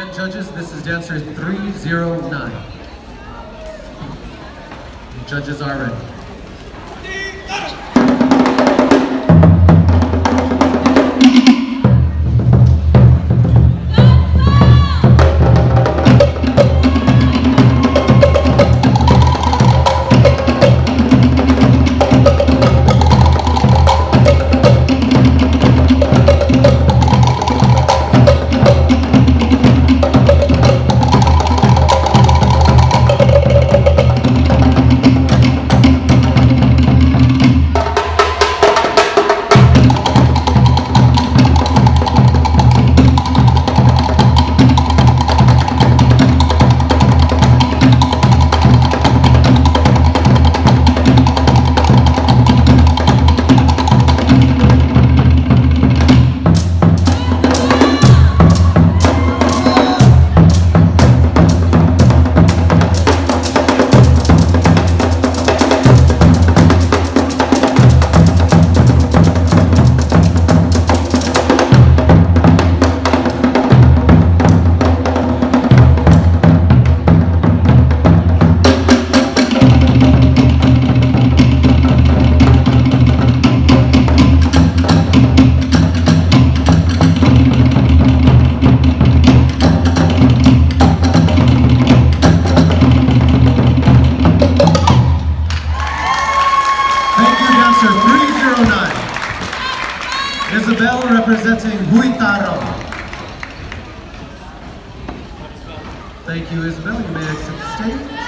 Again, judges, this is dancer 309. Judges are ready. Dancer 309. Isabel representing Huitaro. Thank you, Isabel. You may exit the stage.